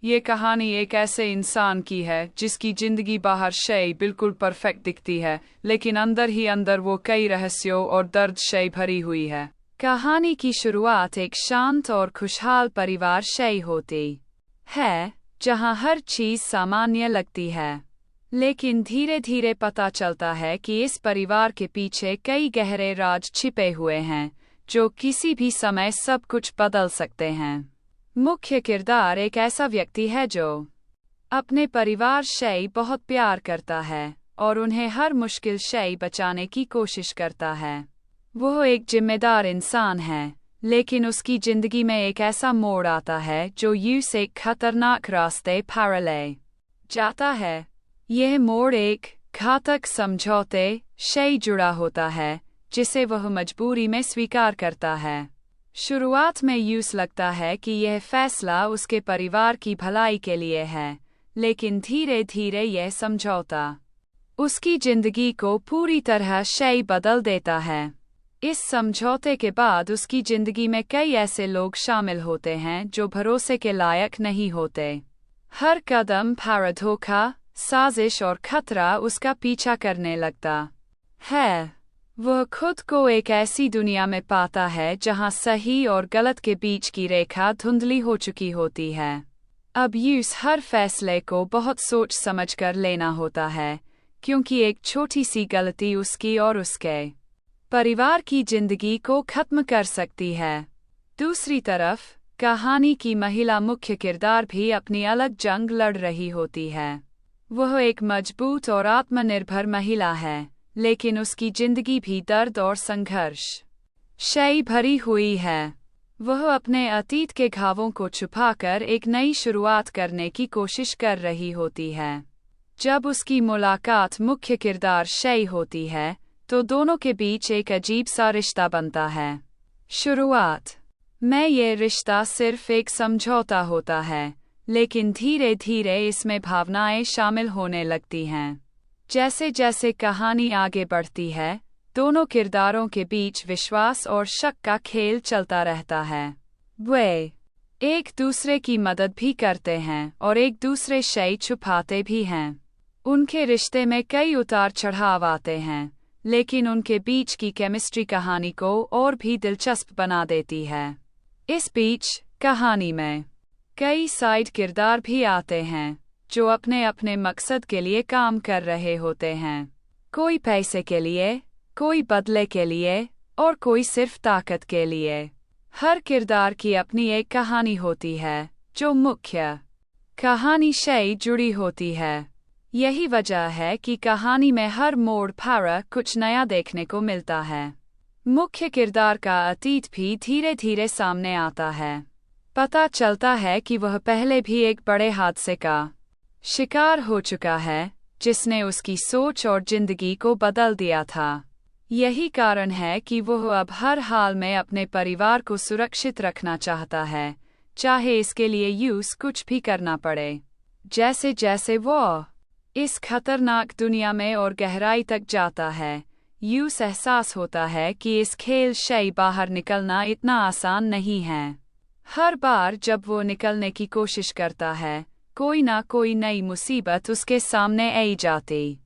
ये कहानी एक ऐसे इंसान की है जिसकी जिंदगी बाहर शय बिल्कुल परफेक्ट दिखती है, लेकिन अंदर ही अंदर वो कई रहस्यों और दर्द शय भरी हुई है। कहानी की शुरुआत एक शांत और खुशहाल परिवार शय होती है, जहाँ हर चीज सामान्य लगती है। लेकिन धीरे धीरे पता चलता है कि इस परिवार के पीछे कई गहरे राज छिपे हुए हैं, जो किसी भी समय सब कुछ बदल सकते हैं। मुख्य किरदार एक ऐसा व्यक्ति है जो अपने परिवार शय बहुत प्यार करता है और उन्हें हर मुश्किल शय बचाने की कोशिश करता है। वह एक जिम्मेदार इंसान है, लेकिन उसकी जिंदगी में एक ऐसा मोड़ आता है जो यूस एक खतरनाक रास्ते पर ले जाता है। यह मोड़ एक घातक समझौते शय जुड़ा होता है, जिसे वह मजबूरी में स्वीकार करता है। शुरुआत में यूस लगता है कि यह फैसला उसके परिवार की भलाई के लिए है, लेकिन धीरे धीरे यह समझौता उसकी जिंदगी को पूरी तरह शय बदल देता है। इस समझौते के बाद उसकी जिंदगी में कई ऐसे लोग शामिल होते हैं जो भरोसे के लायक नहीं होते। हर कदम पर धोखा, साजिश और खतरा उसका पीछा करने लगता है। वह खुद को एक ऐसी दुनिया में पाता है जहां सही और गलत के बीच की रेखा धुंधली हो चुकी होती है। अब यूस हर फैसले को बहुत सोच समझकर लेना होता है, क्योंकि एक छोटी सी गलती उसकी और उसके परिवार की जिंदगी को खत्म कर सकती है। दूसरी तरफ, कहानी की महिला मुख्य किरदार भी अपनी अलग जंग लड़ रही होती है। वह एक मजबूत और आत्मनिर्भर महिला है, लेकिन उसकी जिंदगी भी दर्द और संघर्ष शय भरी हुई है। वह अपने अतीत के घावों को छुपाकर एक नई शुरुआत करने की कोशिश कर रही होती है। जब उसकी मुलाकात मुख्य किरदार शय होती है, तो दोनों के बीच एक अजीब सा रिश्ता बनता है। शुरुआत में ये रिश्ता सिर्फ एक समझौता होता है, लेकिन धीरे धीरे इसमें भावनाएं शामिल होने लगती हैं। जैसे जैसे कहानी आगे बढ़ती है, दोनों किरदारों के बीच विश्वास और शक का खेल चलता रहता है। वे एक दूसरे की मदद भी करते हैं और एक दूसरे शय छुपाते भी हैं। उनके रिश्ते में कई उतार चढ़ाव आते हैं, लेकिन उनके बीच की केमिस्ट्री कहानी को और भी दिलचस्प बना देती है। इस बीच कहानी में कई साइड किरदार भी आते हैं, जो अपने अपने मकसद के लिए काम कर रहे होते हैं। कोई पैसे के लिए, कोई बदले के लिए और कोई सिर्फ ताकत के लिए। हर किरदार की अपनी एक कहानी होती है, जो मुख्य कहानी शय जुड़ी होती है। यही वजह है कि कहानी में हर मोड़ पर कुछ नया देखने को मिलता है। मुख्य किरदार का अतीत भी धीरे धीरे सामने आता है। पता चलता है कि वह पहले भी एक बड़े हादसे का शिकार हो चुका है, जिसने उसकी सोच और जिंदगी को बदल दिया था। यही कारण है कि वह अब हर हाल में अपने परिवार को सुरक्षित रखना चाहता है, चाहे इसके लिए यूस कुछ भी करना पड़े। जैसे जैसे वो इस खतरनाक दुनिया में और गहराई तक जाता है, यूस एहसास होता है कि इस खेल शय बाहर निकलना इतना आसान नहीं है। हर बार जब वो निकलने की कोशिश करता है, कोई ना कोई नई मुसीबत उसके सामने आई जाती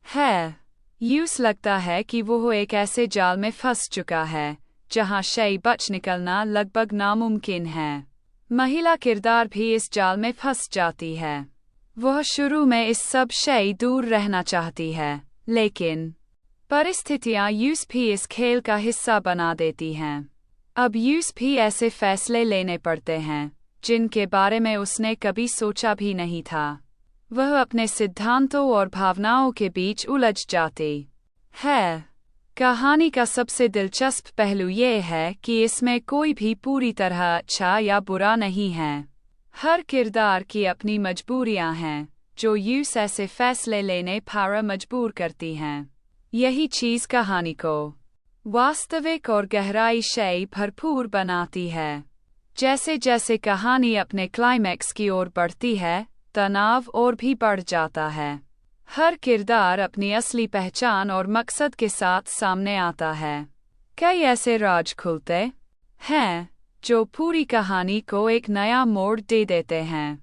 है। यूस लगता है कि वो एक ऐसे जाल में फंस चुका है, जहां शय बच निकलना लगभग नामुमकिन है। महिला किरदार भी इस जाल में फंस जाती है। वह शुरू में इस सब शय दूर रहना चाहती है, लेकिन परिस्थितियां यूस भी इस खेल का हिस्सा बना देती हैं। अब यूस भी ऐसे फैसले लेने पड़ते हैं, जिनके बारे में उसने कभी सोचा भी नहीं था। वह अपने सिद्धांतों और भावनाओं के बीच उलझ जाती है। कहानी का सबसे दिलचस्प पहलू यह है कि इसमें कोई भी पूरी तरह अच्छा या बुरा नहीं है। हर किरदार की अपनी मजबूरियां हैं, जो यूस ऐसे फैसले लेने पर मजबूर करती हैं। यही चीज कहानी को वास्तविक और गहराई शय भरपूर बनाती है। जैसे जैसे कहानी अपने क्लाइमैक्स की ओर बढ़ती है, तनाव और भी बढ़ जाता है। हर किरदार अपनी असली पहचान और मकसद के साथ सामने आता है। कई ऐसे राज खुलते हैं जो पूरी कहानी को एक नया मोड़ दे देते हैं।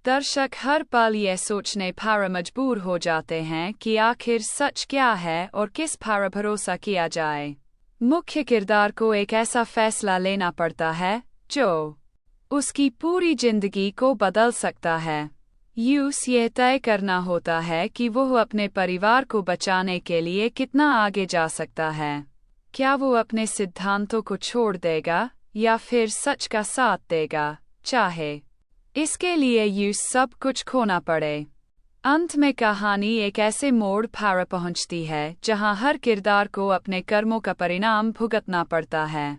दर्शक हर पल ये सोचने पर मजबूर हो जाते हैं कि आखिर सच क्या है और किस पर भरोसा किया जाए। मुख्य किरदार को एक ऐसा फैसला लेना पड़ता है जो उसकी पूरी जिंदगी को बदल सकता है। यूस यह तय करना होता है कि वह अपने परिवार को बचाने के लिए कितना आगे जा सकता है। क्या वो अपने सिद्धांतों को छोड़ देगा या फिर सच का साथ देगा, चाहे इसके लिए यूस सब कुछ खोना पड़े। अंत में कहानी एक ऐसे मोड़ पर पहुंचती है जहां हर किरदार को अपने कर्मों का परिणाम भुगतना पड़ता है।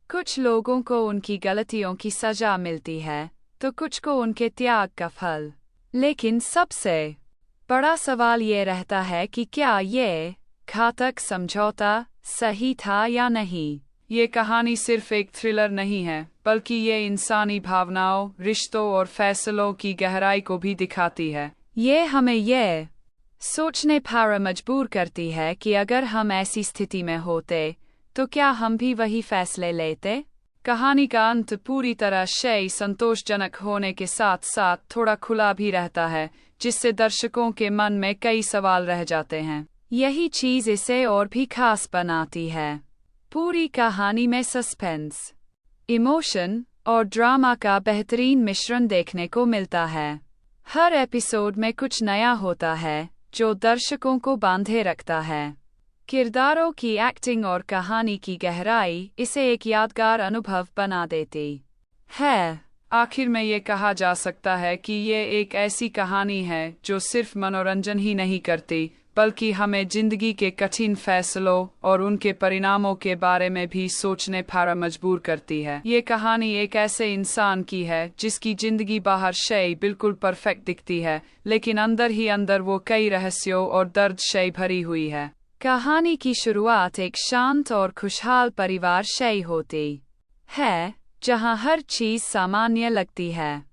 कुछ लोगों को उनकी गलतियों की सजा मिलती है तो कुछ को उनके त्याग का फल। लेकिन सबसे बड़ा सवाल ये रहता है कि क्या ये घातक समझौता सही था या नहीं। ये कहानी सिर्फ एक थ्रिलर नहीं है, बल्कि ये इंसानी भावनाओं, रिश्तों और फैसलों की गहराई को भी दिखाती है। ये हमें ये सोचने पर मजबूर करती है कि अगर हम ऐसी स्थिति में होते तो क्या हम भी वही फैसले लेते। कहानी का अंत पूरी तरह से संतोषजनक होने के साथ साथ थोड़ा खुला भी रहता है, जिससे दर्शकों के मन में कई सवाल रह जाते हैं। यही चीज इसे और भी खास बनाती है। पूरी कहानी में सस्पेंस, इमोशन और ड्रामा का बेहतरीन मिश्रण देखने को मिलता है। हर एपिसोड में कुछ नया होता है जो दर्शकों को बांधे रखता है। किरदारों की एक्टिंग और कहानी की गहराई इसे एक यादगार अनुभव बना देती है। आखिर में ये कहा जा सकता है कि ये एक ऐसी कहानी है जो सिर्फ मनोरंजन ही नहीं करती, बल्कि हमें जिंदगी के कठिन फैसलों और उनके परिणामों के बारे में भी सोचने पर मजबूर करती है। ये कहानी एक ऐसे इंसान की है जिसकी जिंदगी बाहर से बिल्कुल परफेक्ट दिखती है, लेकिन अंदर ही अंदर वो कई रहस्यों और दर्द से भरी हुई है। कहानी की शुरुआत एक शांत और खुशहाल परिवार से होती है, जहां हर चीज सामान्य लगती है।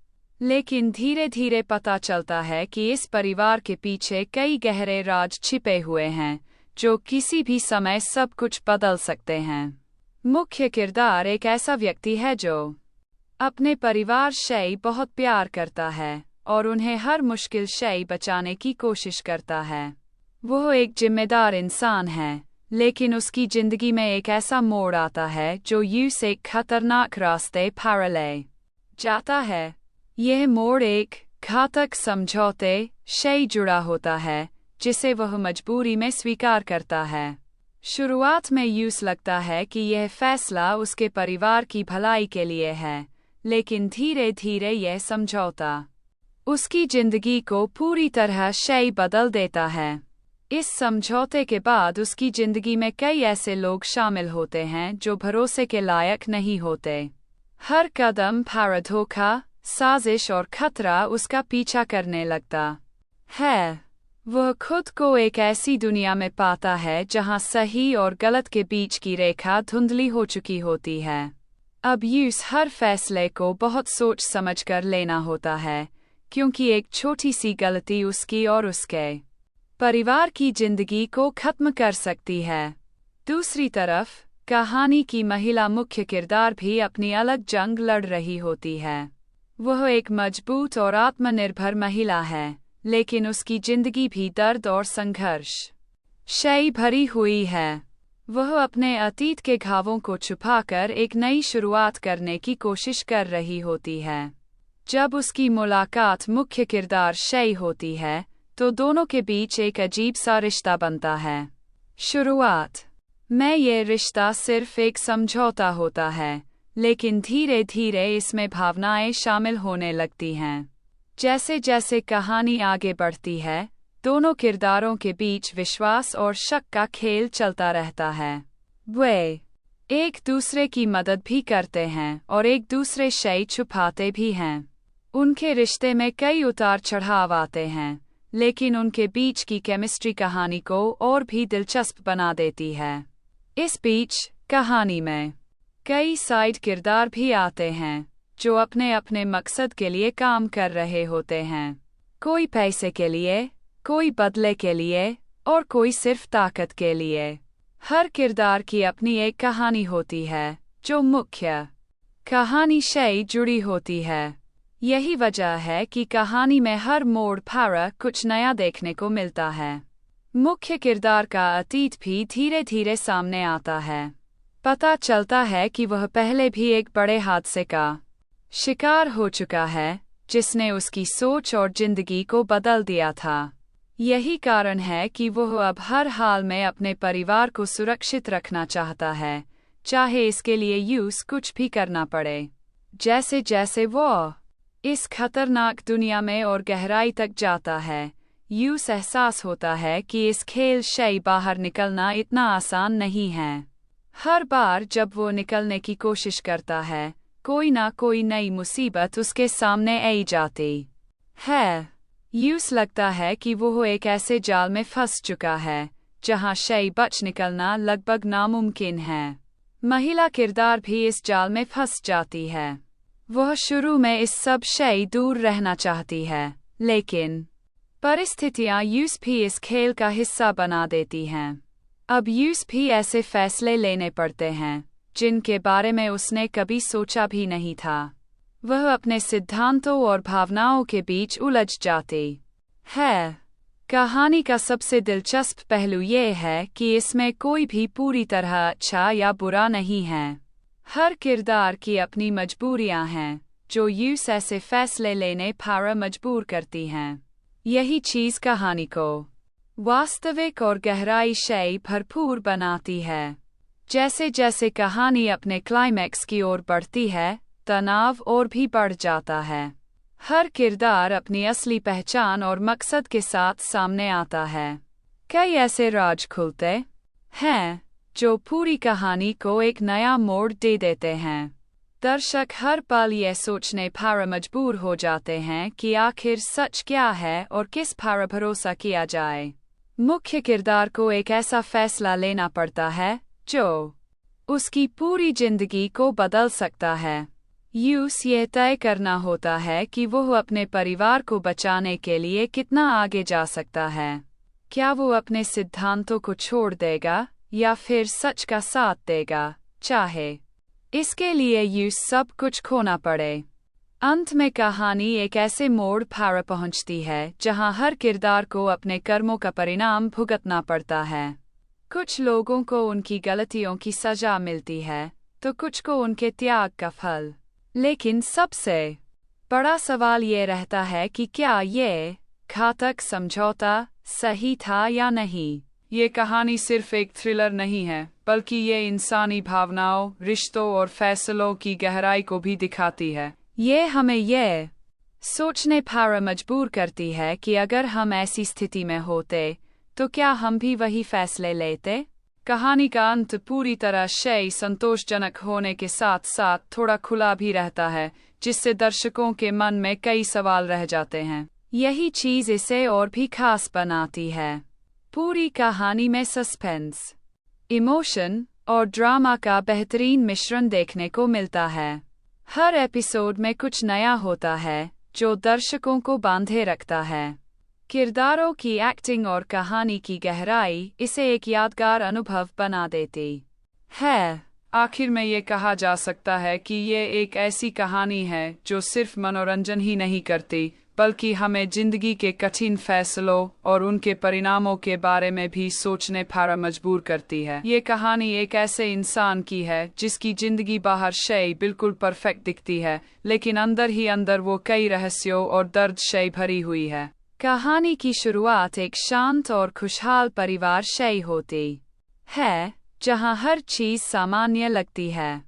लेकिन धीरे धीरे पता चलता है कि इस परिवार के पीछे कई गहरे राज छिपे हुए हैं, जो किसी भी समय सब कुछ बदल सकते हैं। मुख्य किरदार एक ऐसा व्यक्ति है जो अपने परिवार से बहुत प्यार करता है और उन्हें हर मुश्किल से बचाने की कोशिश करता है। वह एक जिम्मेदार इंसान है, लेकिन उसकी जिंदगी में एक ऐसा मोड़ आता है जो उसे एक खतरनाक रास्ते पर ले जाता है। यह मोड़ एक घातक समझौते से जुड़ा होता है, जिसे वह मजबूरी में स्वीकार करता है। शुरुआत में यूस लगता है कि यह फैसला उसके परिवार की भलाई के लिए है, लेकिन धीरे धीरे यह समझौता उसकी जिंदगी को पूरी तरह से बदल देता है। इस समझौते के बाद उसकी जिंदगी में कई ऐसे लोग शामिल होते हैं जो भरोसे के लायक नहीं होते। हर कदम पर धोखा, साजिश और खतरा उसका पीछा करने लगता है। वह खुद को एक ऐसी दुनिया में पाता है जहां सही और गलत के बीच की रेखा धुंधली हो चुकी होती है। अब यूस हर फैसले को बहुत सोच समझ कर लेना होता है, क्योंकि एक छोटी सी गलती उसकी और उसके परिवार की जिंदगी को खत्म कर सकती है। दूसरी तरफ कहानी की महिला मुख्य किरदार भी अपनी अलग जंग लड़ रही होती है। वह एक मजबूत और आत्मनिर्भर महिला है, लेकिन उसकी जिंदगी भी दर्द और संघर्ष से भरी हुई है। वह अपने अतीत के घावों को छुपाकर एक नई शुरुआत करने की कोशिश कर रही होती है। जब उसकी मुलाकात मुख्य किरदार से होती है, तो दोनों के बीच एक अजीब सा रिश्ता बनता है। शुरुआत में ये रिश्ता सिर्फ एक समझौता होता है, लेकिन धीरे धीरे इसमें भावनाएं शामिल होने लगती हैं। जैसे जैसे कहानी आगे बढ़ती है, दोनों किरदारों के बीच विश्वास और शक का खेल चलता रहता है। वे एक दूसरे की मदद भी करते हैं और एक दूसरे से छुपाते भी हैं। उनके रिश्ते में कई उतार चढ़ाव आते हैं, लेकिन उनके बीच की केमिस्ट्री कहानी को और भी दिलचस्प बना देती है। इस बीच कहानी में कई साइड किरदार भी आते हैं, जो अपने अपने मकसद के लिए काम कर रहे होते हैं। कोई पैसे के लिए, कोई बदले के लिए और कोई सिर्फ ताकत के लिए। हर किरदार की अपनी एक कहानी होती है, जो मुख्य कहानी से जुड़ी होती है। यही वजह है कि कहानी में हर मोड़ पर कुछ नया देखने को मिलता है। मुख्य किरदार का अतीत भी धीरे धीरे सामने आता है। पता चलता है कि वह पहले भी एक बड़े हादसे का शिकार हो चुका है, जिसने उसकी सोच और जिंदगी को बदल दिया था। यही कारण है कि वह अब हर हाल में अपने परिवार को सुरक्षित रखना चाहता है, चाहे इसके लिए यूस कुछ भी करना पड़े। जैसे जैसे वो इस खतरनाक दुनिया में और गहराई तक जाता है, यूस एहसास होता है कि इस खेल से बाहर निकलना इतना आसान नहीं है। हर बार जब वो निकलने की कोशिश करता है, कोई ना कोई नई मुसीबत उसके सामने आई जाती है। यूस लगता है कि वो एक ऐसे जाल में फंस चुका है, जहां से बच निकलना लगभग नामुमकिन है। महिला किरदार भी इस जाल में फंस जाती है। वह शुरू में इस सब से दूर रहना चाहती है, लेकिन परिस्थितियां यूस भी इस खेल का हिस्सा बना देती हैं। अब यूस भी ऐसे फैसले लेने पड़ते हैं, जिनके बारे में उसने कभी सोचा भी नहीं था। वह अपने सिद्धांतों और भावनाओं के बीच उलझ जाती है। कहानी का सबसे दिलचस्प पहलू ये है कि इसमें कोई भी पूरी तरह अच्छा या बुरा नहीं है। हर किरदार की अपनी मजबूरियां हैं, जो यूस ऐसे फैसले लेने पर मजबूर करती हैं। यही चीज़ कहानी को वास्तविक और गहराई से भरपूर बनाती है। जैसे जैसे कहानी अपने क्लाइमैक्स की ओर बढ़ती है, तनाव और भी बढ़ जाता है। हर किरदार अपनी असली पहचान और मकसद के साथ सामने आता है। कई ऐसे राज खुलते हैं जो पूरी कहानी को एक नया मोड़ दे देते हैं। दर्शक हर पल यह सोचने पर मजबूर हो जाते हैं कि आखिर सच क्या है और किस पर भरोसा किया जाए। मुख्य किरदार को एक ऐसा फैसला लेना पड़ता है जो उसकी पूरी जिंदगी को बदल सकता है। यूस यह तय करना होता है कि वह अपने परिवार को बचाने के लिए कितना आगे जा सकता है। क्या वो अपने सिद्धांतों को छोड़ देगा या फिर सच का साथ देगा, चाहे इसके लिए यूस सब कुछ खोना पड़े। अंत में कहानी एक ऐसे मोड़ पर पहुंचती है जहां हर किरदार को अपने कर्मों का परिणाम भुगतना पड़ता है। कुछ लोगों को उनकी गलतियों की सजा मिलती है, तो कुछ को उनके त्याग का फल। लेकिन सबसे बड़ा सवाल ये रहता है कि क्या ये घातक समझौता सही था या नहीं। ये कहानी सिर्फ एक थ्रिलर नहीं है, बल्कि ये इंसानी भावनाओं, रिश्तों और फैसलों की गहराई को भी दिखाती है। ये हमें यह सोचने पर मजबूर करती है कि अगर हम ऐसी स्थिति में होते तो क्या हम भी वही फैसले लेते। कहानी का अंत पूरी तरह से संतोषजनक होने के साथ साथ थोड़ा खुला भी रहता है, जिससे दर्शकों के मन में कई सवाल रह जाते हैं। यही चीज़ इसे और भी खास बनाती है। पूरी कहानी में सस्पेंस, इमोशन और ड्रामा का बेहतरीन मिश्रण देखने को मिलता है। हर एपिसोड में कुछ नया होता है, जो दर्शकों को बांधे रखता है। किरदारों की एक्टिंग और कहानी की गहराई इसे एक यादगार अनुभव बना देती है। आखिर में ये कहा जा सकता है कि ये एक ऐसी कहानी है जो सिर्फ मनोरंजन ही नहीं करती, बल्कि हमें जिंदगी के कठिन फैसलों और उनके परिणामों के बारे में भी सोचने पर मजबूर करती है। ये कहानी एक ऐसे इंसान की है जिसकी जिंदगी बाहर से बिल्कुल परफेक्ट दिखती है, लेकिन अंदर ही अंदर वो कई रहस्यों और दर्द से भरी हुई है। कहानी की शुरुआत एक शांत और खुशहाल परिवार से होती है, जहां हर चीज सामान्य लगती है।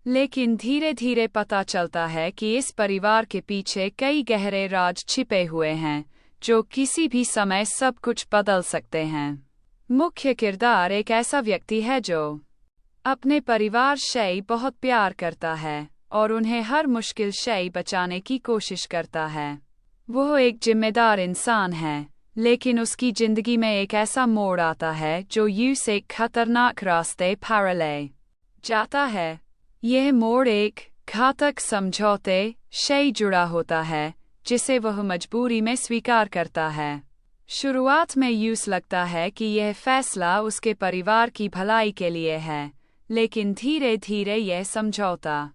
लेकिन धीरे धीरे पता चलता है कि इस परिवार के पीछे कई गहरे राज छिपे हुए हैं, जो किसी भी समय सब कुछ बदल सकते हैं। मुख्य किरदार एक ऐसा व्यक्ति है जो अपने परिवार से बहुत प्यार करता है और उन्हें हर मुश्किल से बचाने की कोशिश करता है। वह एक जिम्मेदार इंसान है, लेकिन उसकी जिंदगी में एक ऐसा मोड़ आता है जो यूं एक खतरनाक रास्ते पर ले जाता है। यह मोड़ एक घातक समझौते से जुड़ा होता है, जिसे वह मजबूरी में स्वीकार करता है। शुरुआत में यूं लगता है कि यह फैसला उसके परिवार की भलाई के लिए है, लेकिन धीरे धीरे यह समझौता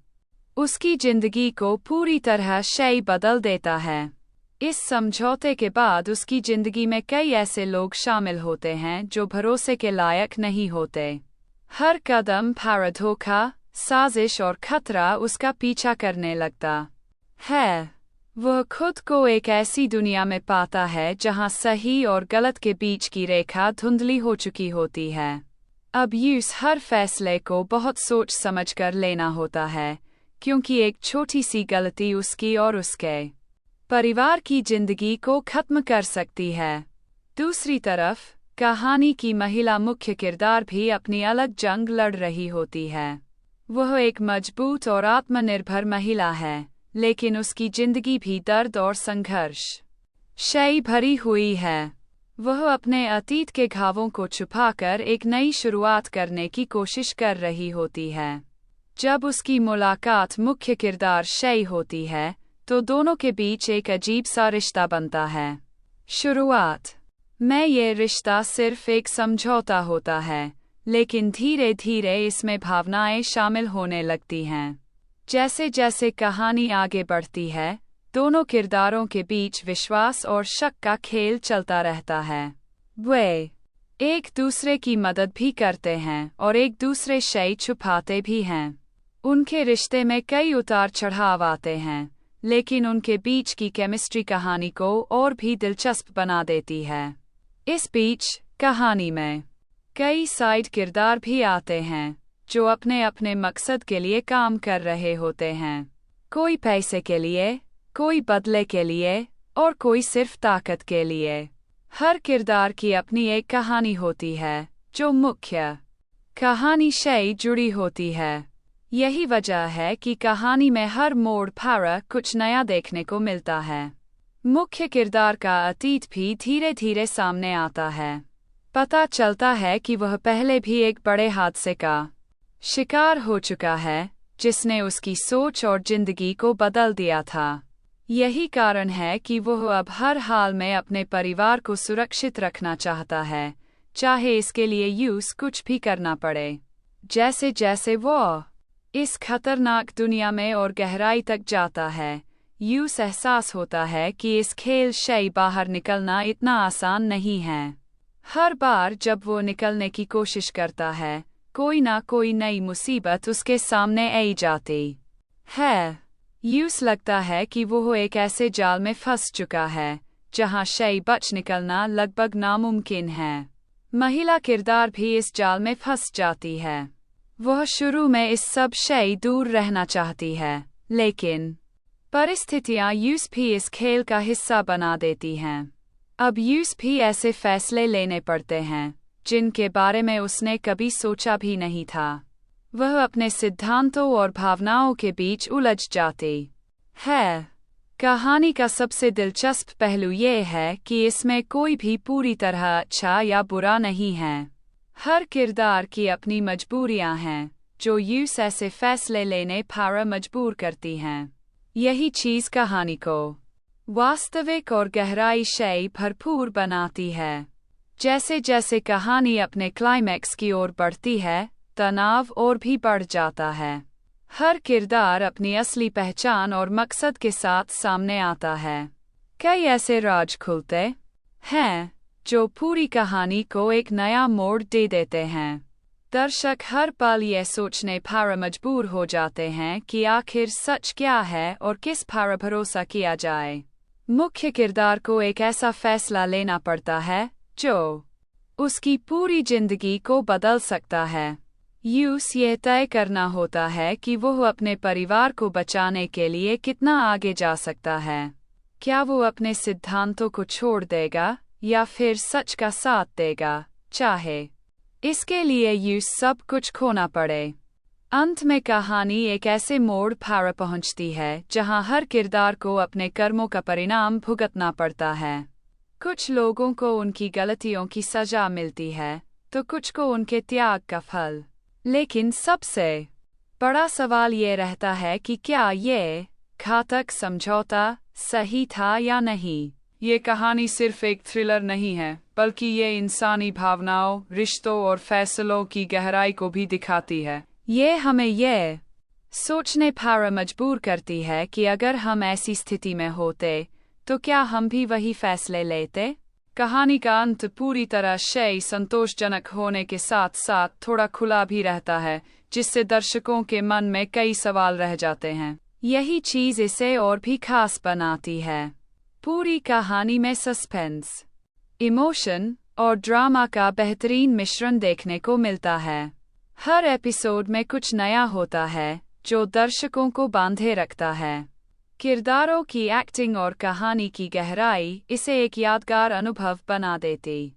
उसकी जिंदगी को पूरी तरह से बदल देता है। इस समझौते के बाद उसकी जिंदगी में कई ऐसे लोग शामिल होते हैं जो भरोसे के लायक नहीं होते। हर कदम पर धोखा, साजिश और खतरा उसका पीछा करने लगता है। वह खुद को एक ऐसी दुनिया में पाता है जहां सही और गलत के बीच की रेखा धुंधली हो चुकी होती है। अब यूस हर फैसले को बहुत सोच समझ कर लेना होता है, क्योंकि एक छोटी सी गलती उसकी और उसके परिवार की जिंदगी को खत्म कर सकती है। दूसरी तरफ कहानी की महिला मुख्य किरदार भी अपनी अलग जंग लड़ रही होती है। वह एक मजबूत और आत्मनिर्भर महिला है, लेकिन उसकी जिंदगी भी दर्द और संघर्ष से भरी हुई है। वह अपने अतीत के घावों को छुपाकर एक नई शुरुआत करने की कोशिश कर रही होती है। जब उसकी मुलाकात मुख्य किरदार से होती है, तो दोनों के बीच एक अजीब सा रिश्ता बनता है। शुरुआत में ये रिश्ता सिर्फ एक समझौता होता है, लेकिन धीरे धीरे इसमें भावनाएं शामिल होने लगती हैं। जैसे जैसे कहानी आगे बढ़ती है, दोनों किरदारों के बीच विश्वास और शक का खेल चलता रहता है। वे एक दूसरे की मदद भी करते हैं और एक दूसरे से छुपाते भी हैं। उनके रिश्ते में कई उतार चढ़ाव आते हैं, लेकिन उनके बीच की केमिस्ट्री कहानी को और भी दिलचस्प बना देती है। इस बीच कहानी में कई साइड किरदार भी आते हैं, जो अपने अपने मकसद के लिए काम कर रहे होते हैं। कोई पैसे के लिए, कोई बदले के लिए और कोई सिर्फ ताकत के लिए। हर किरदार की अपनी एक कहानी होती है, जो मुख्य कहानी से जुड़ी होती है। यही वजह है कि कहानी में हर मोड़ पर कुछ नया देखने को मिलता है। मुख्य किरदार का अतीत भी धीरे धीरे सामने आता है। पता चलता है कि वह पहले भी एक बड़े हादसे का शिकार हो चुका है, जिसने उसकी सोच और जिंदगी को बदल दिया था। यही कारण है कि वह अब हर हाल में अपने परिवार को सुरक्षित रखना चाहता है, चाहे इसके लिए यूस कुछ भी करना पड़े। जैसे जैसे वो इस खतरनाक दुनिया में और गहराई तक जाता है, यूस एहसास होता है कि इस खेल से बाहर निकलना इतना आसान नहीं है। हर बार जब वो निकलने की कोशिश करता है, कोई ना कोई नई मुसीबत उसके सामने आई जाती है। यूस लगता है कि वो एक ऐसे जाल में फंस चुका है, जहां से बच निकलना लगभग नामुमकिन है। महिला किरदार भी इस जाल में फंस जाती है। वह शुरू में इस सब से दूर रहना चाहती है, लेकिन परिस्थितियां यूस भी इस खेल का हिस्सा बना देती हैं। अब यूस भी ऐसे फैसले लेने पड़ते हैं, जिनके बारे में उसने कभी सोचा भी नहीं था। वह अपने सिद्धांतों और भावनाओं के बीच उलझ जाती है। कहानी का सबसे दिलचस्प पहलू ये है कि इसमें कोई भी पूरी तरह अच्छा या बुरा नहीं है। हर किरदार की अपनी मजबूरियां हैं, जो यूस ऐसे फैसले लेने पर मजबूर करती हैं। यही चीज कहानी को वास्तविक और गहराई से भरपूर बनाती है। जैसे जैसे कहानी अपने क्लाइमैक्स की ओर बढ़ती है, तनाव और भी बढ़ जाता है। हर किरदार अपनी असली पहचान और मकसद के साथ सामने आता है। कई ऐसे राज खुलते हैं, जो पूरी कहानी को एक नया मोड़ दे देते हैं। दर्शक हर पल यह सोचने पर मजबूर हो जाते हैं कि आखिर सच क्या है और किस पर भरोसा किया जाए। मुख्य किरदार को एक ऐसा फैसला लेना पड़ता है, जो उसकी पूरी जिंदगी को बदल सकता है। यूस यह तय करना होता है कि वह अपने परिवार को बचाने के लिए कितना आगे जा सकता है। क्या वो अपने सिद्धांतों को छोड़ देगा या फिर सच का साथ देगा, चाहे इसके लिए यूस सब कुछ खोना पड़े। अंत में कहानी एक ऐसे मोड़ पर पहुंचती है जहां हर किरदार को अपने कर्मों का परिणाम भुगतना पड़ता है। कुछ लोगों को उनकी गलतियों की सजा मिलती है, तो कुछ को उनके त्याग का फल। लेकिन सबसे बड़ा सवाल ये रहता है कि क्या ये घातक समझौता सही था या नहीं। ये कहानी सिर्फ एक थ्रिलर नहीं है, बल्कि ये इंसानी भावनाओं, रिश्तों और फैसलों की गहराई को भी दिखाती है। ये हमें ये सोचने पर मजबूर करती है कि अगर हम ऐसी स्थिति में होते तो क्या हम भी वही फैसले लेते। कहानी का अंत पूरी तरह से संतोषजनक होने के साथ साथ थोड़ा खुला भी रहता है, जिससे दर्शकों के मन में कई सवाल रह जाते हैं। यही चीज इसे और भी खास बनाती है। पूरी कहानी में सस्पेंस, इमोशन और ड्रामा का बेहतरीन मिश्रण देखने को मिलता है। हर एपिसोड में कुछ नया होता है जो दर्शकों को बांधे रखता है। किरदारों की एक्टिंग और कहानी की गहराई इसे एक यादगार अनुभव बना देती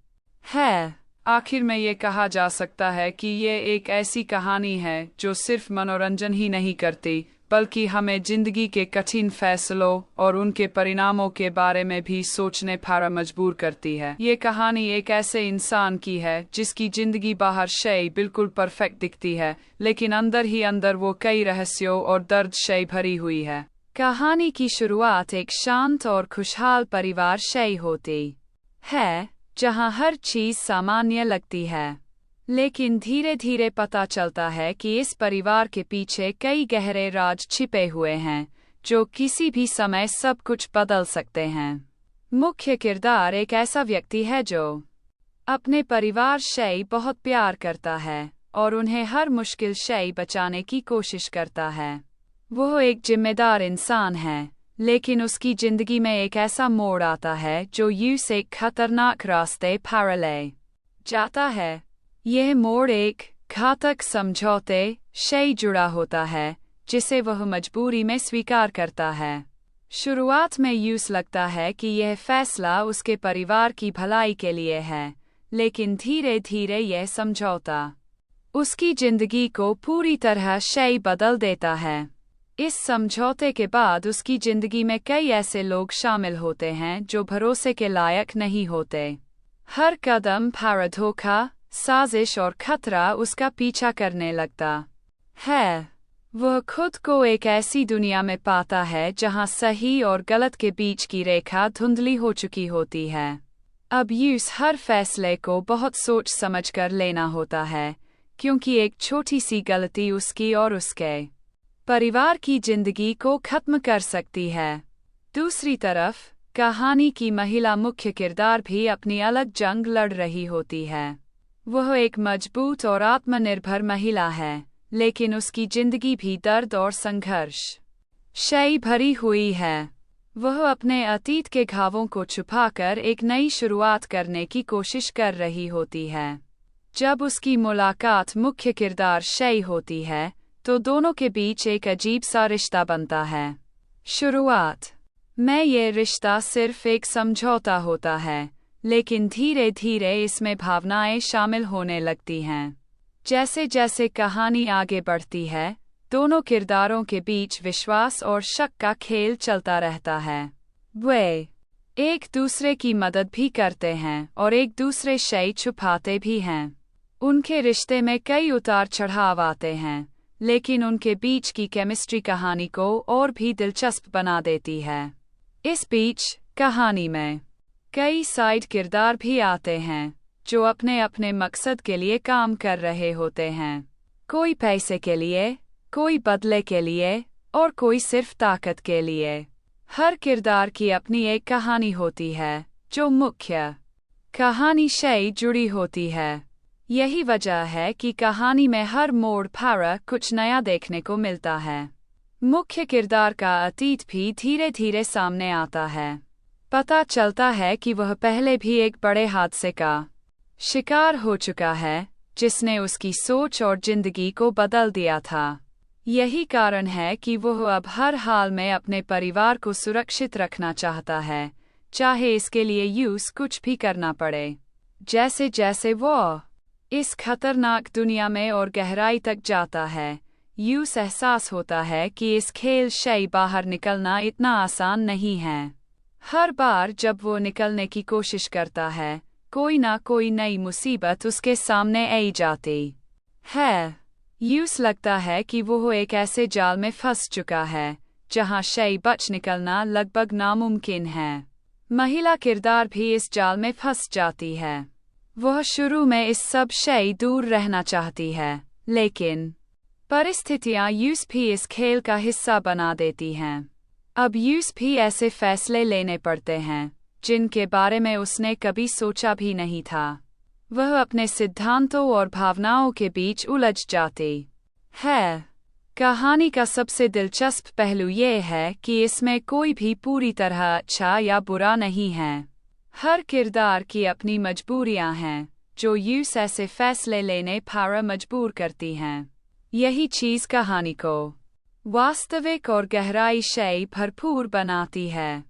है। आखिर में ये कहा जा सकता है कि ये एक ऐसी कहानी है जो सिर्फ मनोरंजन ही नहीं करती, बल्कि हमें जिंदगी के कठिन फैसलों और उनके परिणामों के बारे में भी सोचने पर मजबूर करती है। ये कहानी एक ऐसे इंसान की है जिसकी जिंदगी बाहर से बिल्कुल परफेक्ट दिखती है, लेकिन अंदर ही अंदर वो कई रहस्यों और दर्द से भरी हुई है। कहानी की शुरुआत एक शांत और खुशहाल परिवार से होती है, जहां हर चीज सामान्य लगती है। लेकिन धीरे धीरे पता चलता है कि इस परिवार के पीछे कई गहरे राज छिपे हुए हैं, जो किसी भी समय सब कुछ बदल सकते हैं। मुख्य किरदार एक ऐसा व्यक्ति है जो अपने परिवार से बहुत प्यार करता है और उन्हें हर मुश्किल से बचाने की कोशिश करता है। वह एक जिम्मेदार इंसान है, लेकिन उसकी जिंदगी में एक ऐसा मोड़ आता है जो यूं एक खतरनाक रास्ते पर ले जाता है। यह मोड़ एक घातक समझौते से जुड़ा होता है, जिसे वह मजबूरी में स्वीकार करता है। शुरुआत में यूं लगता है कि यह फैसला उसके परिवार की भलाई के लिए है, लेकिन धीरे धीरे यह समझौता उसकी जिंदगी को पूरी तरह से बदल देता है। इस समझौते के बाद उसकी जिंदगी में कई ऐसे लोग शामिल होते हैं जो भरोसे के लायक नहीं होते। हर कदम पर धोखा, साजिश और खतरा उसका पीछा करने लगता है। वह खुद को एक ऐसी दुनिया में पाता है जहां सही और गलत के बीच की रेखा धुंधली हो चुकी होती है। अब यूस हर फैसले को बहुत सोच समझ कर लेना होता है, क्योंकि एक छोटी सी गलती उसकी और उसके परिवार की जिंदगी को खत्म कर सकती है। दूसरी तरफ कहानी की महिला मुख्य किरदार भी अपनी अलग जंग लड़ रही होती है। वह एक मजबूत और आत्मनिर्भर महिला है, लेकिन उसकी जिंदगी भी दर्द और संघर्ष से भरी हुई है। वह अपने अतीत के घावों को छुपाकर एक नई शुरुआत करने की कोशिश कर रही होती है। जब उसकी मुलाकात मुख्य किरदार से होती है, तो दोनों के बीच एक अजीब सा रिश्ता बनता है। शुरुआत में ये रिश्ता सिर्फ एक समझौता होता है, लेकिन धीरे धीरे इसमें भावनाएं शामिल होने लगती हैं। जैसे जैसे कहानी आगे बढ़ती है, दोनों किरदारों के बीच विश्वास और शक का खेल चलता रहता है। वे एक दूसरे की मदद भी करते हैं और एक दूसरे से छुपाते भी हैं। उनके रिश्ते में कई उतार चढ़ाव आते हैं, लेकिन उनके बीच की केमिस्ट्री कहानी को और भी दिलचस्प बना देती है। इस बीच कहानी में कई साइड किरदार भी आते हैं, जो अपने अपने मकसद के लिए काम कर रहे होते हैं। कोई पैसे के लिए, कोई बदले के लिए और कोई सिर्फ ताकत के लिए। हर किरदार की अपनी एक कहानी होती है, जो मुख्य कहानी से जुड़ी होती है। यही वजह है कि कहानी में हर मोड़ पर कुछ नया देखने को मिलता है। मुख्य किरदार का अतीत भी धीरे धीरे सामने आता है। पता चलता है कि वह पहले भी एक बड़े हादसे का शिकार हो चुका है, जिसने उसकी सोच और जिंदगी को बदल दिया था। यही कारण है कि वह अब हर हाल में अपने परिवार को सुरक्षित रखना चाहता है, चाहे इसके लिए यूस कुछ भी करना पड़े। जैसे जैसे वो इस खतरनाक दुनिया में और गहराई तक जाता है, यूस एहसास होता है कि इस खेल से बाहर निकलना इतना आसान नहीं है। हर बार जब वो निकलने की कोशिश करता है, कोई ना कोई नई मुसीबत उसके सामने आई जाती है। यूस लगता है कि वो एक ऐसे जाल में फंस चुका है, जहां से बच निकलना लगभग नामुमकिन है। महिला किरदार भी इस जाल में फंस जाती है। वह शुरू में इस सब से दूर रहना चाहती है, लेकिन परिस्थितियां यूसुफ इस खेल का हिस्सा बना देती हैं। अब यूसुफ ऐसे फैसले लेने पड़ते हैं जिनके बारे में उसने कभी सोचा भी नहीं था। वह अपने सिद्धांतों और भावनाओं के बीच उलझ जाती है। कहानी का सबसे दिलचस्प पहलू ये है कि इसमें कोई भी पूरी तरह अच्छा या बुरा नहीं है। हर किरदार की अपनी मजबूरियां हैं जो यूसुफ ऐसे फैसले लेने पर मजबूर करती हैं। यही चीज कहानी को वास्तविक और गहराई से भरपूर बनाती है।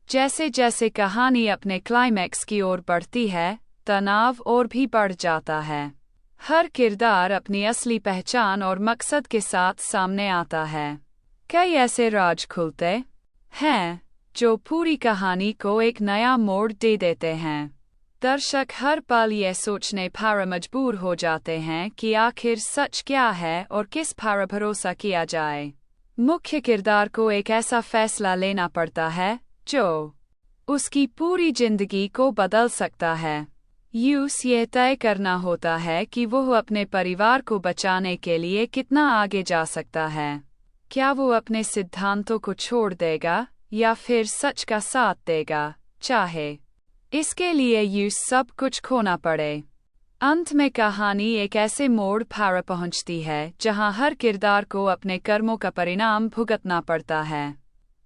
जैसे जैसे कहानी अपने क्लाइमैक्स की ओर बढ़ती है, तनाव और भी बढ़ जाता है। हर किरदार अपनी असली पहचान और मकसद के साथ सामने आता है। कई ऐसे राज खुलते हैं जो पूरी कहानी को एक नया मोड़ दे देते हैं। दर्शक हर पल ये सोचने पर मजबूर हो जाते हैं कि आखिर सच क्या है और किस पर भरोसा किया जाए। मुख्य किरदार को एक ऐसा फैसला लेना पड़ता है जो उसकी पूरी जिंदगी को बदल सकता है। यूसुफ यह तय करना होता है कि वह अपने परिवार को बचाने के लिए कितना आगे जा सकता है। क्या वो अपने सिद्धांतों को छोड़ देगा या फिर सच का साथ देगा, चाहे इसके लिए यूसुफ सब कुछ खोना पड़े। अंत में कहानी एक ऐसे मोड़ पर पहुंचती है जहां हर किरदार को अपने कर्मों का परिणाम भुगतना पड़ता है।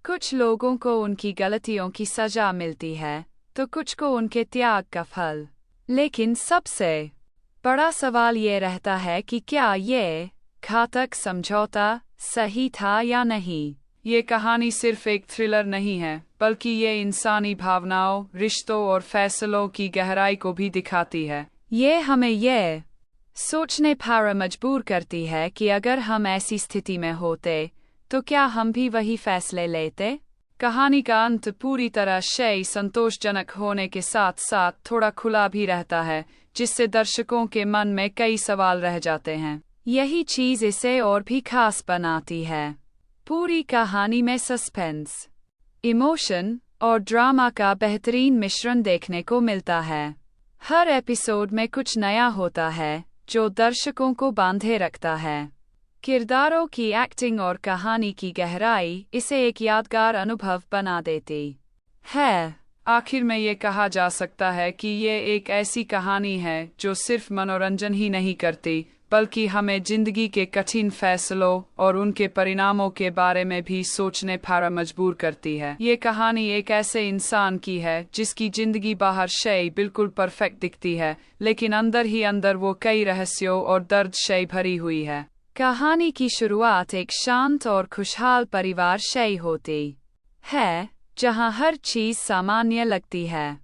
कुछ लोगों को उनकी गलतियों की सजा मिलती है तो कुछ को उनके त्याग का फल। लेकिन सबसे बड़ा सवाल ये रहता है कि क्या ये घातक समझौता सही था या नहीं। ये कहानी सिर्फ एक थ्रिलर नहीं है, बल्कि ये इंसानी भावनाओं, रिश्तों और फैसलों की गहराई को भी दिखाती है। ये हमें ये सोचने पर मजबूर करती है कि अगर हम ऐसी स्थिति में होते तो क्या हम भी वही फैसले लेते। कहानी का अंत पूरी तरह से संतोषजनक होने के साथ साथ थोड़ा खुला भी रहता है, जिससे दर्शकों के मन में कई सवाल रह जाते हैं। यही चीज इसे और भी खास बनाती है। पूरी कहानी में सस्पेंस, इमोशन और ड्रामा का बेहतरीन मिश्रण देखने को मिलता है। हर एपिसोड में कुछ नया होता है जो दर्शकों को बांधे रखता है। किरदारों की एक्टिंग और कहानी की गहराई इसे एक यादगार अनुभव बना देती है। आखिर में ये कहा जा सकता है कि ये एक ऐसी कहानी है जो सिर्फ मनोरंजन ही नहीं करती, बल्कि हमें जिंदगी के कठिन फैसलों और उनके परिणामों के बारे में भी सोचने पर मजबूर करती है। ये कहानी एक ऐसे इंसान की है जिसकी जिंदगी बाहर से बिल्कुल परफेक्ट दिखती है, लेकिन अंदर ही अंदर वो कई रहस्यों और दर्द से भरी हुई है। कहानी की शुरुआत एक शांत और खुशहाल परिवार से होती है, जहां हर चीज सामान्य लगती है।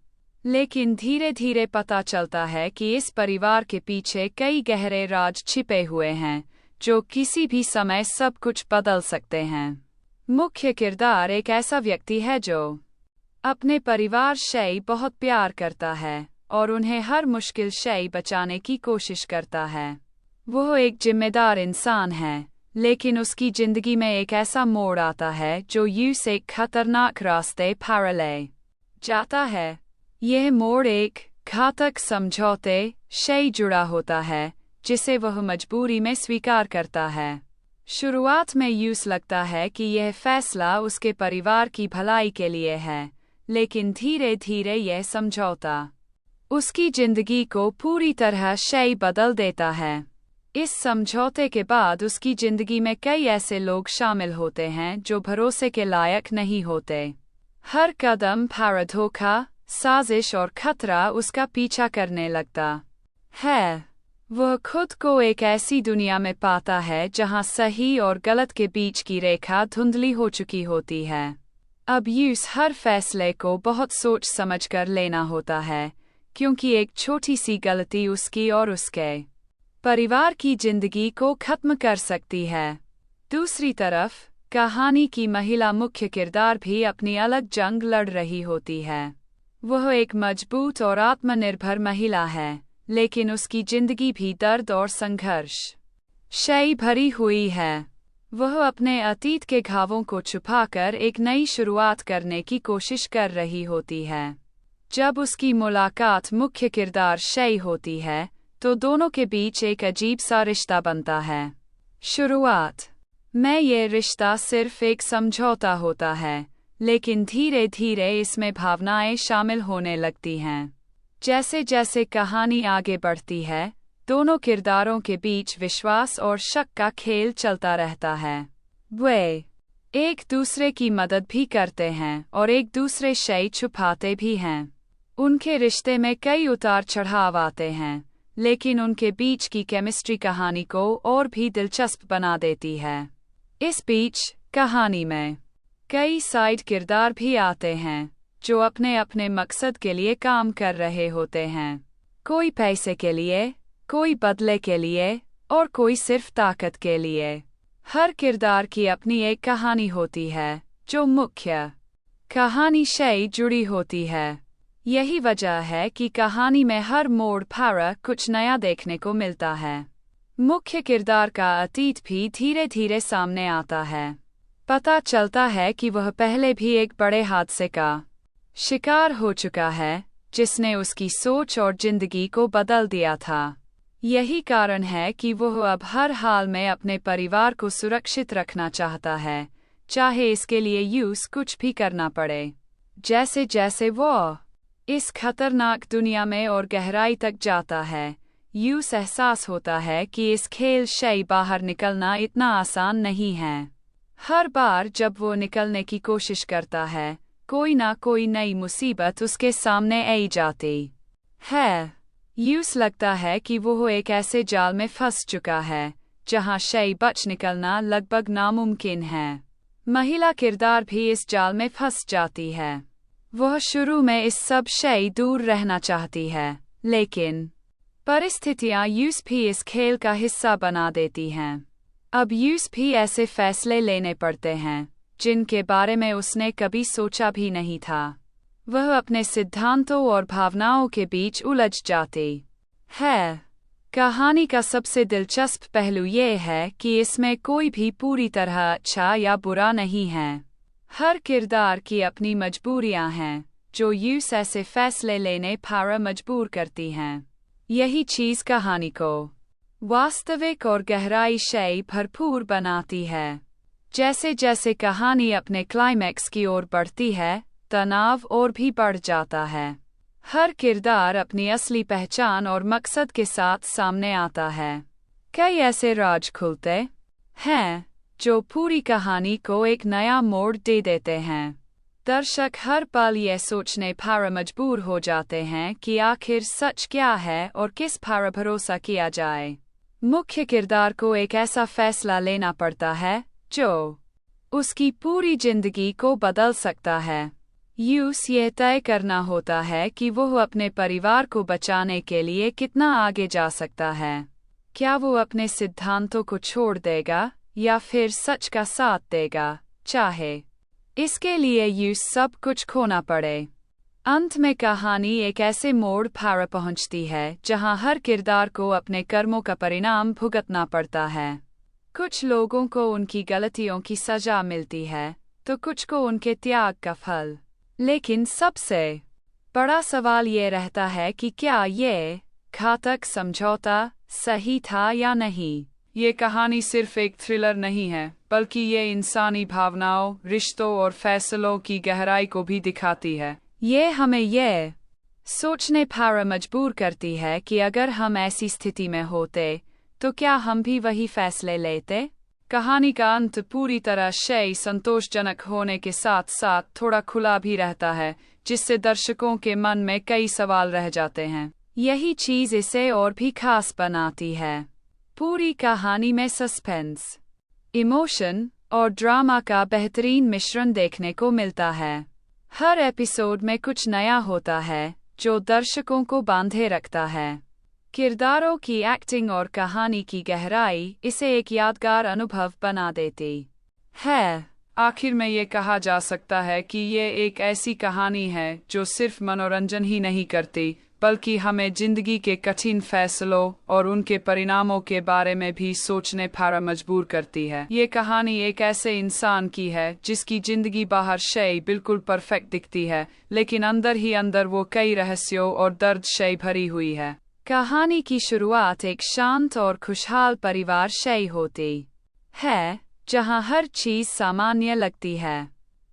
लेकिन धीरे धीरे पता चलता है कि इस परिवार के पीछे कई गहरे राज छिपे हुए हैं जो किसी भी समय सब कुछ बदल सकते हैं। मुख्य किरदार एक ऐसा व्यक्ति है जो अपने परिवार से बहुत प्यार करता है और उन्हें हर मुश्किल से बचाने की कोशिश करता है। वह एक जिम्मेदार इंसान है, लेकिन उसकी जिंदगी में एक ऐसा मोड़ आता है जो यूसुफ एक खतरनाक रास्ते पर ले जाता है। यह मोड़ एक घातक समझौते से जुड़ा होता है जिसे वह मजबूरी में स्वीकार करता है। शुरुआत में यूसुफ लगता है कि यह फैसला उसके परिवार की भलाई के लिए है, लेकिन धीरे धीरे यह समझौता उसकी जिंदगी को पूरी तरह से बदल देता है। इस समझौते के बाद उसकी जिंदगी में कई ऐसे लोग शामिल होते हैं जो भरोसे के लायक नहीं होते। हर कदम पर धोखा, साजिश और खतरा उसका पीछा करने लगता है। वह खुद को एक ऐसी दुनिया में पाता है जहां सही और गलत के बीच की रेखा धुंधली हो चुकी होती है। अब यूसुफ हर फैसले को बहुत सोच समझ कर लेना होता है, क्योंकि एक छोटी सी गलती उसकी और उसके परिवार की जिंदगी को खत्म कर सकती है। दूसरी तरफ कहानी की महिला मुख्य किरदार भी अपनी अलग जंग लड़ रही होती है। वह एक मजबूत और आत्मनिर्भर महिला है, लेकिन उसकी जिंदगी भी दर्द और संघर्ष से भरी हुई है। वह अपने अतीत के घावों को छुपाकर एक नई शुरुआत करने की कोशिश कर रही होती है। जब उसकी मुलाकात मुख्य किरदार से होती है तो दोनों के बीच एक अजीब सा रिश्ता बनता है। शुरुआत में ये रिश्ता सिर्फ एक समझौता होता है, लेकिन धीरे धीरे इसमें भावनाएं शामिल होने लगती हैं। जैसे जैसे कहानी आगे बढ़ती है, दोनों किरदारों के बीच विश्वास और शक का खेल चलता रहता है। वे एक दूसरे की मदद भी करते हैं और एक दूसरे से छुपाते भी हैं। उनके रिश्ते में कई उतार चढ़ाव आते हैं, लेकिन उनके बीच की केमिस्ट्री कहानी को और भी दिलचस्प बना देती है। इस बीच कहानी में कई साइड किरदार भी आते हैं, जो अपने अपने मकसद के लिए काम कर रहे होते हैं। कोई पैसे के लिए, कोई बदले के लिए और कोई सिर्फ ताकत के लिए। हर किरदार की अपनी एक कहानी होती है, जो मुख्य कहानी से जुड़ी होती है। यही वजह है कि कहानी में हर मोड़ पर कुछ नया देखने को मिलता है। मुख्य किरदार का अतीत भी धीरे धीरे सामने आता है। पता चलता है कि वह पहले भी एक बड़े हादसे का शिकार हो चुका है, जिसने उसकी सोच और जिंदगी को बदल दिया था। यही कारण है कि वह अब हर हाल में अपने परिवार को सुरक्षित रखना चाहता है, चाहे इसके लिए यूस कुछ भी करना पड़े। जैसे जैसे वो इस खतरनाक दुनिया में और गहराई तक जाता है, यूस एहसास होता है कि इस खेल से बाहर निकलना इतना आसान नहीं है। हर बार जब वो निकलने की कोशिश करता है, कोई ना कोई नई मुसीबत उसके सामने आई जाती है। यूस लगता है कि वो एक ऐसे जाल में फंस चुका है, जहां से बच निकलना लगभग नामुमकिन है। महिला किरदार भी इस जाल में फंस जाती है। वह शुरू में इस सब से दूर रहना चाहती है, लेकिन परिस्थितियां यूस भी इस खेल का हिस्सा बना देती हैं। अब यूस भी ऐसे फैसले लेने पड़ते हैं, जिनके बारे में उसने कभी सोचा भी नहीं था। वह अपने सिद्धांतों और भावनाओं के बीच उलझ जाती है। कहानी का सबसे दिलचस्प पहलू ये है कि इसमें कोई भी पूरी तरह अच्छा या बुरा नहीं है। हर किरदार की अपनी मजबूरियां हैं, जो यूस ऐसे फैसले लेने पर मजबूर करती हैं। यही चीज़ कहानी को वास्तविक और गहराई से भरपूर बनाती है। जैसे जैसे कहानी अपने क्लाइमैक्स की ओर बढ़ती है, तनाव और भी बढ़ जाता है। हर किरदार अपनी असली पहचान और मकसद के साथ सामने आता है। कई ऐसे राज खुलते हैं, जो पूरी कहानी को एक नया मोड़ दे देते हैं। दर्शक हर पल यह सोचने पर मजबूर हो जाते हैं कि आखिर सच क्या है और किस पर भरोसा किया जाए। मुख्य किरदार को एक ऐसा फैसला लेना पड़ता है, जो उसकी पूरी जिंदगी को बदल सकता है। यूस यह तय करना होता है कि वह अपने परिवार को बचाने के लिए कितना आगे जा सकता है। क्या वो अपने सिद्धांतों को छोड़ देगा या फिर सच का साथ देगा, चाहे इसके लिए यूस सब कुछ खोना पड़े। अंत में कहानी एक ऐसे मोड़ पर पहुंचती है जहां हर किरदार को अपने कर्मों का परिणाम भुगतना पड़ता है। कुछ लोगों को उनकी गलतियों की सजा मिलती है, तो कुछ को उनके त्याग का फल। लेकिन सबसे बड़ा सवाल ये रहता है कि क्या ये घातक समझौता सही था या नहीं। ये कहानी सिर्फ एक थ्रिलर नहीं है, बल्कि ये इंसानी भावनाओं, रिश्तों और फैसलों की गहराई को भी दिखाती है। ये हमें ये सोचने पर मजबूर करती है कि अगर हम ऐसी स्थिति में होते, तो क्या हम भी वही फैसले लेते। कहानी का अंत पूरी तरह से संतोषजनक होने के साथ साथ थोड़ा खुला भी रहता है, जिससे दर्शकों के मन में कई सवाल रह जाते हैं। यही चीज़ इसे और भी खास बनाती है। पूरी कहानी में सस्पेंस, इमोशन और ड्रामा का बेहतरीन मिश्रण देखने को मिलता है। हर एपिसोड में कुछ नया होता है, जो दर्शकों को बांधे रखता है। किरदारों की एक्टिंग और कहानी की गहराई इसे एक यादगार अनुभव बना देती है। आखिर में ये कहा जा सकता है कि ये एक ऐसी कहानी है जो सिर्फ मनोरंजन ही नहीं करती, बल्कि हमें जिंदगी के कठिन फैसलों और उनके परिणामों के बारे में भी सोचने पर मजबूर करती है। ये कहानी एक ऐसे इंसान की है जिसकी जिंदगी बाहर से बिल्कुल परफेक्ट दिखती है, लेकिन अंदर ही अंदर वो कई रहस्यों और दर्द से भरी हुई है। कहानी की शुरुआत एक शांत और खुशहाल परिवार से होती है, जहां हर चीज सामान्य लगती है।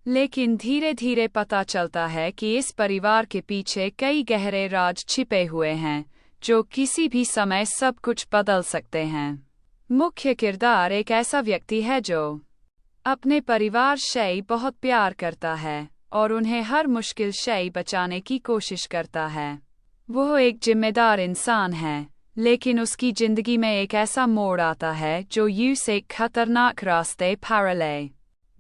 लेकिन धीरे धीरे पता चलता है कि इस परिवार के पीछे कई गहरे राज छिपे हुए हैं, जो किसी भी समय सब कुछ बदल सकते हैं। मुख्य किरदार एक ऐसा व्यक्ति है जो अपने परिवार से बहुत प्यार करता है और उन्हें हर मुश्किल से बचाने की कोशिश करता है। वह एक जिम्मेदार इंसान है, लेकिन उसकी जिंदगी में एक ऐसा मोड़ आता है जो यूस एक खतरनाक रास्ते पर ले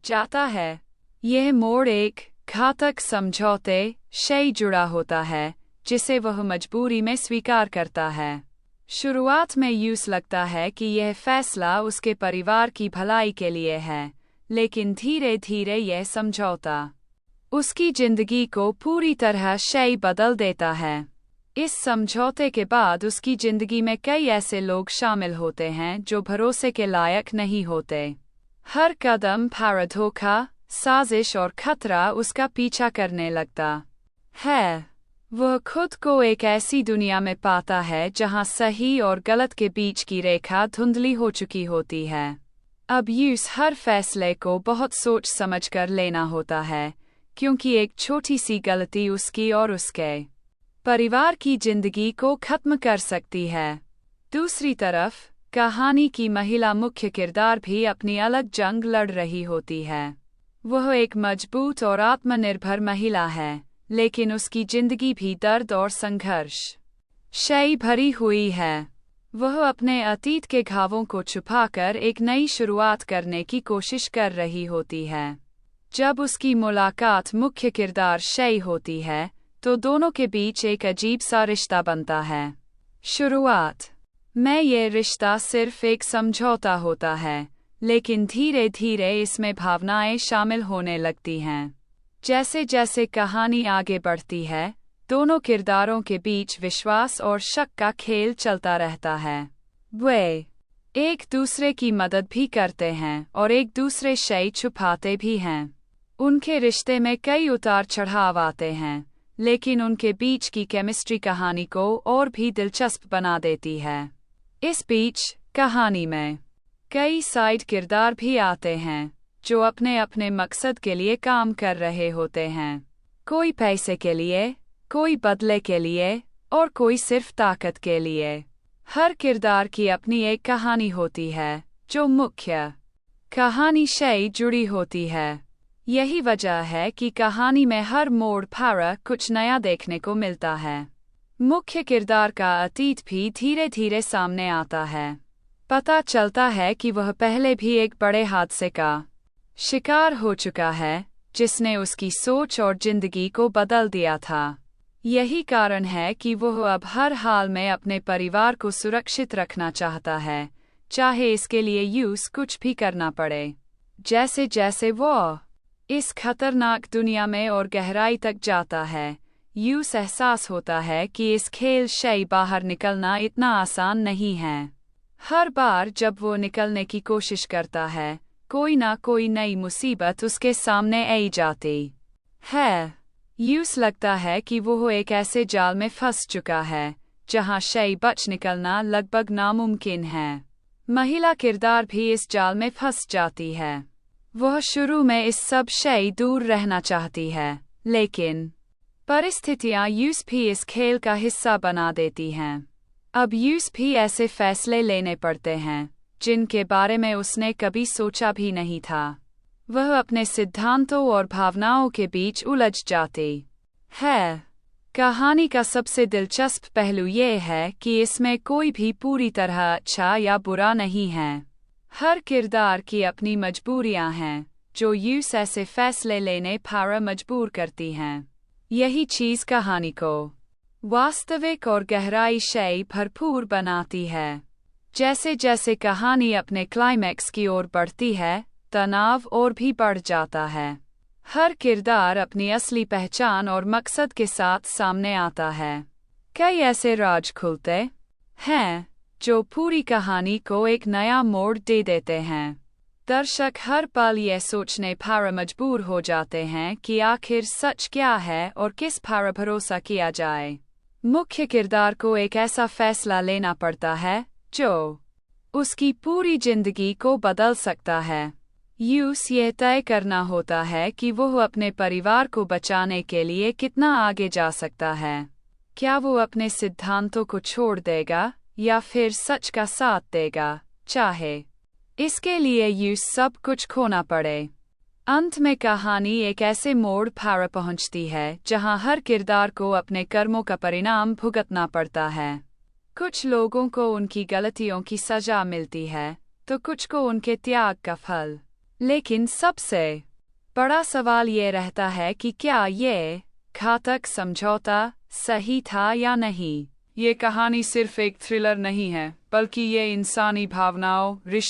जाता है। यह मोड़ एक घातक समझौते से जुड़ा होता है, जिसे वह मजबूरी में स्वीकार करता है। शुरुआत में यूस लगता है कि यह फैसला उसके परिवार की भलाई के लिए है, लेकिन धीरे धीरे यह समझौता उसकी जिंदगी को पूरी तरह से बदल देता है। इस समझौते के बाद उसकी जिंदगी में कई ऐसे लोग शामिल होते हैं जो भरोसे के लायक नहीं होते। हर कदम पर धोखा, साजिश और खतरा उसका पीछा करने लगता है। वह खुद को एक ऐसी दुनिया में पाता है जहां सही और गलत के बीच की रेखा धुंधली हो चुकी होती है। अब यूस हर फैसले को बहुत सोच समझकर लेना होता है, क्योंकि एक छोटी सी गलती उसकी और उसके परिवार की जिंदगी को खत्म कर सकती है। दूसरी तरफ, कहानी की महिला मुख्य किरदार भी अपनी अलग जंग लड़ रही होती है। वह एक मजबूत और आत्मनिर्भर महिला है, लेकिन उसकी जिंदगी भी दर्द और संघर्ष से भरी हुई है। वह अपने अतीत के घावों को छुपाकर एक नई शुरुआत करने की कोशिश कर रही होती है। जब उसकी मुलाकात मुख्य किरदार से होती है, तो दोनों के बीच एक अजीब सा रिश्ता बनता है। शुरुआत में यह रिश्ता सिर्फ एक समझौता होता है, लेकिन धीरे धीरे इसमें भावनाएं शामिल होने लगती हैं। जैसे जैसे कहानी आगे बढ़ती है, दोनों किरदारों के बीच विश्वास और शक का खेल चलता रहता है। वे एक दूसरे की मदद भी करते हैं और एक दूसरे से छुपाते भी हैं। उनके रिश्ते में कई उतार चढ़ाव आते हैं, लेकिन उनके बीच की केमिस्ट्री कहानी को और भी दिलचस्प बना देती है। इस बीच कहानी में कई साइड किरदार भी आते हैं, जो अपने अपने मकसद के लिए काम कर रहे होते हैं। कोई पैसे के लिए, कोई बदले के लिए और कोई सिर्फ ताकत के लिए। हर किरदार की अपनी एक कहानी होती है, जो मुख्य कहानी से जुड़ी होती है। यही वजह है कि कहानी में हर मोड़ पर कुछ नया देखने को मिलता है। मुख्य किरदार का अतीत भी धीरे धीरे सामने आता है। पता चलता है कि वह पहले भी एक बड़े हादसे का शिकार हो चुका है, जिसने उसकी सोच और जिंदगी को बदल दिया था। यही कारण है कि वह अब हर हाल में अपने परिवार को सुरक्षित रखना चाहता है, चाहे इसके लिए यूस कुछ भी करना पड़े। जैसे जैसे वह इस खतरनाक दुनिया में और गहराई तक जाता है, यूस एहसास होता है कि इस खेल से बाहर निकलना इतना आसान नहीं है। हर बार जब वो निकलने की कोशिश करता है, कोई ना कोई नई मुसीबत उसके सामने आई जाती है। यूस लगता है कि वो एक ऐसे जाल में फंस चुका है, जहां से बच निकलना लगभग नामुमकिन है। महिला किरदार भी इस जाल में फंस जाती है। वह शुरू में इस सब से दूर रहना चाहती है, लेकिन परिस्थितियां यूस भी इस खेल का हिस्सा बना देती हैं। अब यूस भी ऐसे फैसले लेने पड़ते हैं, जिनके बारे में उसने कभी सोचा भी नहीं था। वह अपने सिद्धांतों और भावनाओं के बीच उलझ जाती है। कहानी का सबसे दिलचस्प पहलू यह है कि इसमें कोई भी पूरी तरह अच्छा या बुरा नहीं है। हर किरदार की अपनी मजबूरियां हैं, जो यूस ऐसे फैसले लेने पर मजबूर करती हैं। यही चीज कहानी को वास्तविक और गहराई से भरपूर बनाती है। जैसे जैसे कहानी अपने क्लाइमैक्स की ओर बढ़ती है, तनाव और भी बढ़ जाता है। हर किरदार अपनी असली पहचान और मकसद के साथ सामने आता है। कई ऐसे राज खुलते हैं जो पूरी कहानी को एक नया मोड़ दे देते हैं। दर्शक हर पल यह सोचने पर मजबूर हो जाते हैं कि आखिर सच क्या है और किस पर भरोसा किया जाए। मुख्य किरदार को एक ऐसा फैसला लेना पड़ता है जो उसकी पूरी जिंदगी को बदल सकता है। यूस यह तय करना होता है कि वह अपने परिवार को बचाने के लिए कितना आगे जा सकता है। क्या वो अपने सिद्धांतों को छोड़ देगा या फिर सच का साथ देगा, चाहे इसके लिए यूस सब कुछ खोना पड़े। अंत में कहानी एक ऐसे मोड़ पर पहुंचती है जहां हर किरदार को अपने कर्मों का परिणाम भुगतना पड़ता है। कुछ लोगों को उनकी गलतियों की सजा मिलती है, तो कुछ को उनके त्याग का फल। लेकिन सबसे बड़ा सवाल ये रहता है कि क्या ये घातक समझौता सही था या नहीं। ये कहानी सिर्फ एक थ्रिलर नहीं है, बल्कि ये इंसानी भावनाओं, रिश्तों